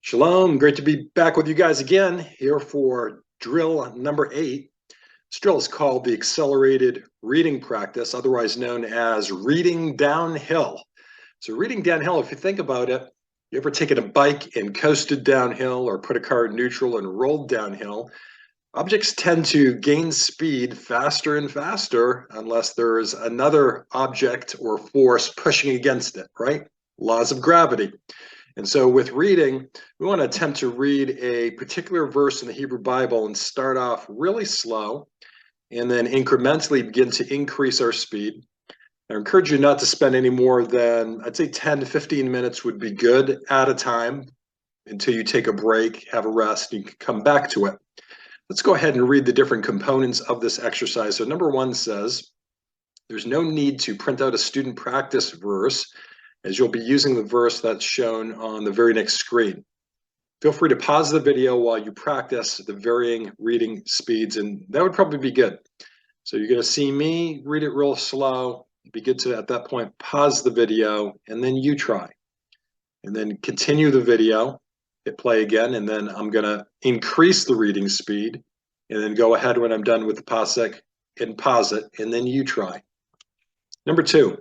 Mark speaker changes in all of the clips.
Speaker 1: Shalom, great to be back with you guys again here for drill number 8. This drill is called the accelerated reading practice, otherwise known as reading downhill. So reading downhill, if you think about it, you ever taken a bike and coasted downhill or put a car in neutral and rolled downhill? Objects tend to gain speed faster and faster unless there's another object or force pushing against it, right? Laws of gravity. And so with reading, we want to attempt to read a particular verse in the Hebrew Bible and start off really slow and then incrementally begin to increase our speed. I encourage you not to spend any more than, I'd say 10 to 15 minutes would be good at a time until you take a break, have a rest, and you can come back to it. Let's go ahead and read the different components of this exercise. So number 1 says, there's no need to print out a student practice verse, as you'll be using the verse that's shown on the very next screen. Feel free to pause the video while you practice the varying reading speeds, and that would probably be good. So you're going to see me read it real slow. It'd be good to, at that point, pause the video, and then you try. And then continue the video, hit play again, and then I'm going to increase the reading speed, and then go ahead when I'm done with the pasuk and pause it, and then you try. Number 2.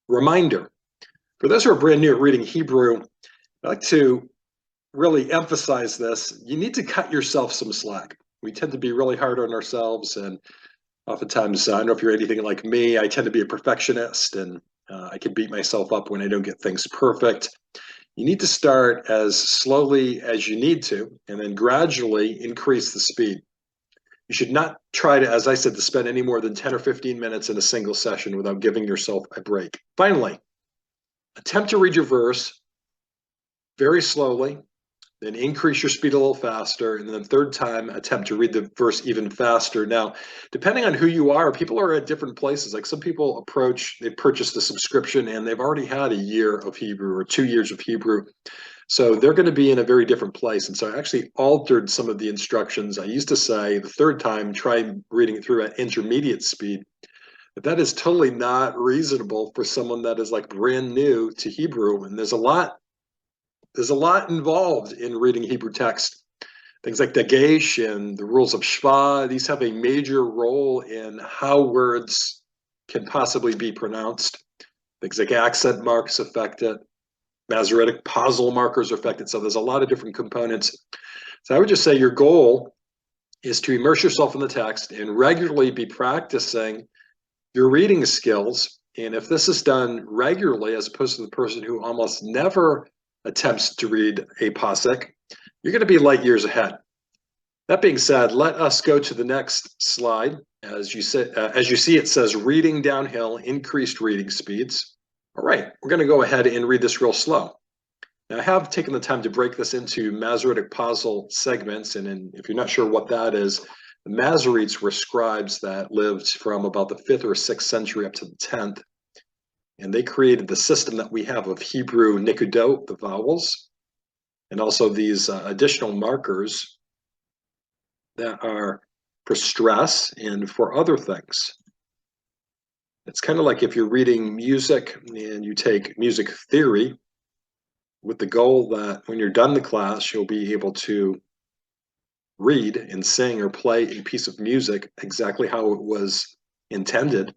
Speaker 1: Reminder, for those who are brand new at reading Hebrew, I'd like to really emphasize this. You need to cut yourself some slack. We tend to be really hard on ourselves, and oftentimes, I don't know if you're anything like me, I tend to be a perfectionist, and I can beat myself up when I don't get things perfect. You need to start as slowly as you need to, and then gradually increase the speed. You should not try to, as I said, to spend any more than 10 or 15 minutes in a single session without giving yourself a break. Finally, attempt to read your verse very slowly, then increase your speed a little faster, and then third time, attempt to read the verse even faster. Now, depending on who you are, people are at different places. Like some people they've purchased a subscription and they've already had a year of Hebrew or 2 years of Hebrew. So they're going to be in a very different place. And so I actually altered some of the instructions. I used to say the third time, try reading it through at intermediate speed. But that is totally not reasonable for someone that is like brand new to Hebrew. And there's a lot involved in reading Hebrew text. Things like dagesh and the rules of shva, these have a major role in how words can possibly be pronounced. Things like accent marks affect it. Masoretic pausal markers are affected. So there's a lot of different components. So I would just say your goal is to immerse yourself in the text and regularly be practicing your reading skills. And if this is done regularly, as opposed to the person who almost never attempts to read a pasuk, you're going to be light years ahead. That being said, let us go to the next slide. As you see, it says reading downhill, increased reading speeds. All right, we're going to go ahead and read this real slow. Now, I have taken the time to break this into Masoretic pausal segments, and if you're not sure what that is, the Masoretes were scribes that lived from about the 5th or 6th century up to the 10th, and they created the system that we have of Hebrew nikudot, the vowels, and also these additional markers that are for stress and for other things. It's kind of like if you're reading music and you take music theory with the goal that when you're done the class, you'll be able to read and sing or play a piece of music exactly how it was intended.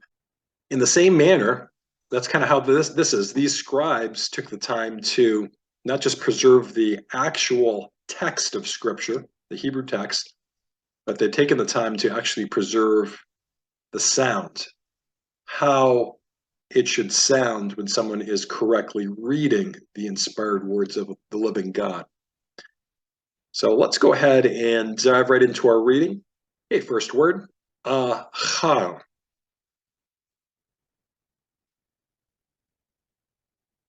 Speaker 1: In the same manner, that's kind of how this is. These scribes took the time to not just preserve the actual text of Scripture, the Hebrew text, but they've taken the time to actually preserve the sound, how it should sound when someone is correctly reading the inspired words of the living God. So let's go ahead and dive right into our reading. Okay, first word, achar.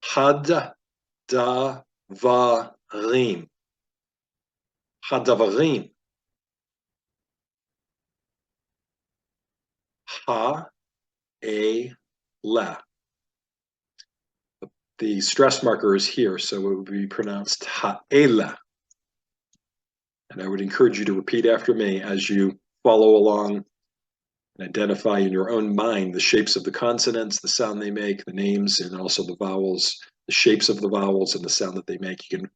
Speaker 1: Hadavarim. Hadavarim. Ha-e-la. The stress marker is here, so it would be pronounced ha-e-la. And I would encourage you to repeat after me as you follow along and identify in your own mind the shapes of the consonants, the sound they make, the names, and also the vowels the shapes of the vowels and the sound that they make. You can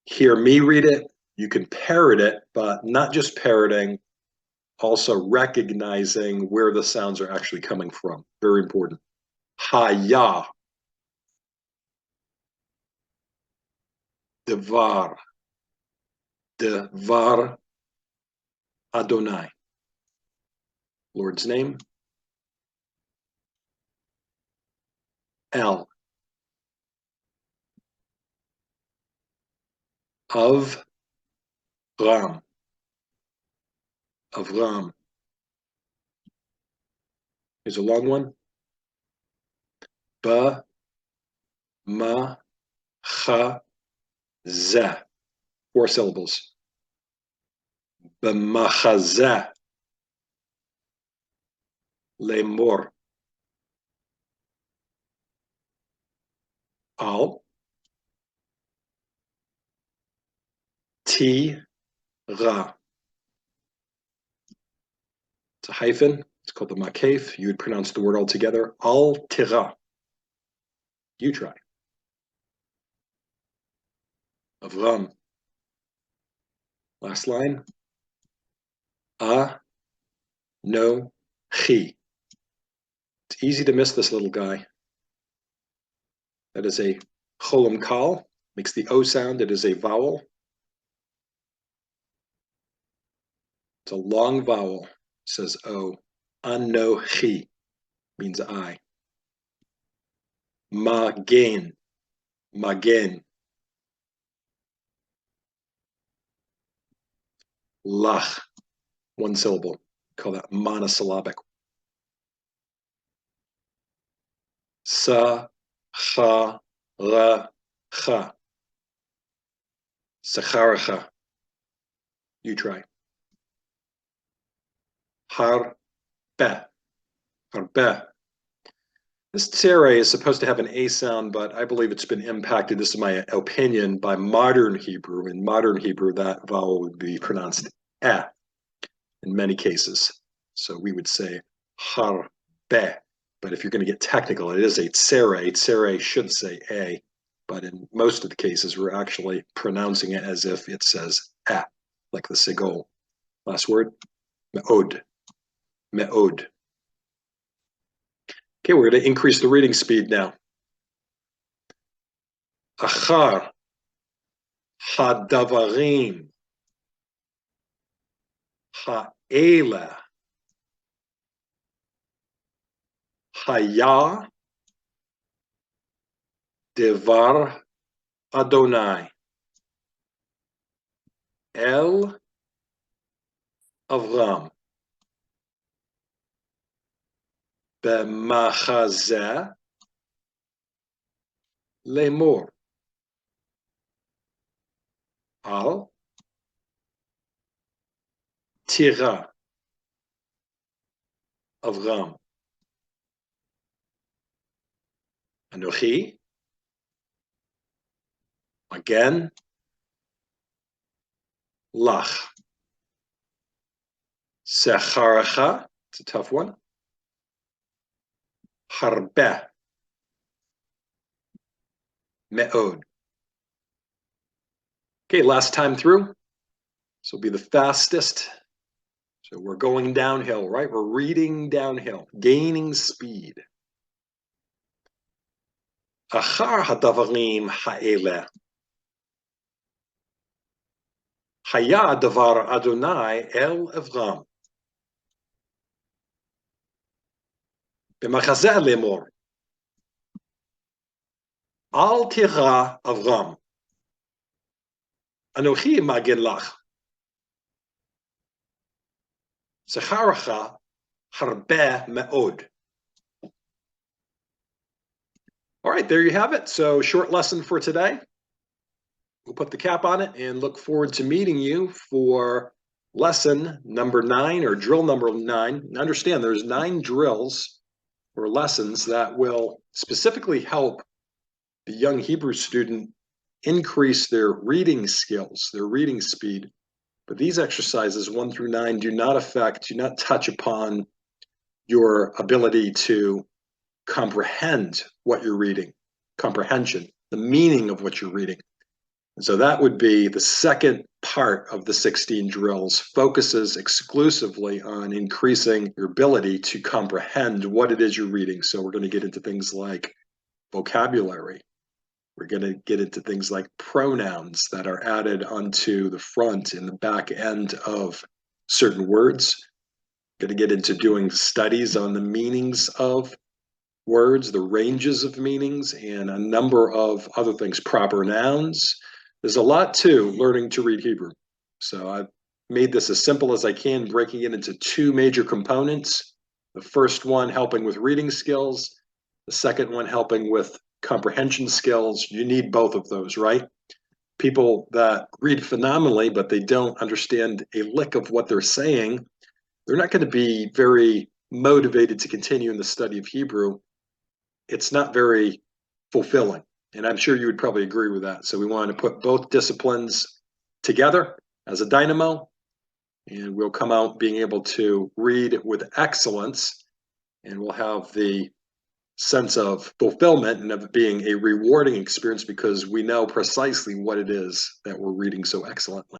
Speaker 1: hear me read it, you can parrot it, but not just parroting, also recognizing where the sounds are actually coming from. Very important. Haya. Devar. Devar Adonai. Lord's name. El. Of Ram. Of Ram. Here's a long one. Ba, ma, cha, zeh. 4 syllables. B'machazeh. Lemor. Al. Ti, ra. It's a hyphen. It's called the makef. You would pronounce the word all together. Al tira. You try. Avram. Last line. A, no, chi. It's easy to miss this little guy. That is a cholam kal. Makes the O sound. It is a vowel. It's a long vowel. It says O. Anochi means I. Magen. Magen. Lach. 1 syllable. Call that monosyllabic. Sa, cha, ra, cha. Sacharacha. You try. Har, be. Har, be. This tsere is supposed to have an A sound, but I believe it's been impacted, this is my opinion, by modern Hebrew. In modern Hebrew, that vowel would be pronounced eh in many cases. So we would say har, be. But if you're going to get technical, it is a tsere. Tsere should say A, but in most of the cases, we're actually pronouncing it as if it says A, like the sigol. Last word, me'od. Me'od. Okay, we're going to increase the reading speed now. Achar, hadavarim, ha'ela, haya, devar Adonai, El Avram, b'machazeh lemor, al tira Avram, Anochi, again, lach, secharacha, it's a tough one, harbeh, me'od. Okay, last time through. This will be the fastest. So we're going downhill, right? We're reading downhill, gaining speed. Achar hadavarim ha'eleh. Haya davar Adonai el Avram. B'machazeh lemor. Al tira Avram. Anochi magen lach. Zecharacha harbeh me'od. All right, there you have it. So short lesson for today. We'll put the cap on it and look forward to meeting you for lesson number 9 or drill number 9. Understand there's 9 drills or lessons that will specifically help the young Hebrew student increase their reading skills, their reading speed. But these exercises 1 through 9 do not touch upon your ability to comprehend what you're reading. comprehension, the meaning of what you're reading. And so that would be the second part of the 16 drills, focuses exclusively on increasing your ability to comprehend what it is you're reading. So we're going to get into things like vocabulary. We're going to get into things like pronouns that are added onto the front and the back end of certain words. We're going to get into doing studies on the meanings of words, the ranges of meanings, and a number of other things, proper nouns. There's a lot to learning to read Hebrew. So I've made this as simple as I can, breaking it into two major components. The first one helping with reading skills, the second one helping with comprehension skills. You need both of those, right? People that read phenomenally, but they don't understand a lick of what they're saying, they're not going to be very motivated to continue in the study of Hebrew. It's not very fulfilling. And I'm sure you would probably agree with that. So we want to put both disciplines together as a dynamo, and we'll come out being able to read with excellence, and we'll have the sense of fulfillment and of being a rewarding experience because we know precisely what it is that we're reading so excellently.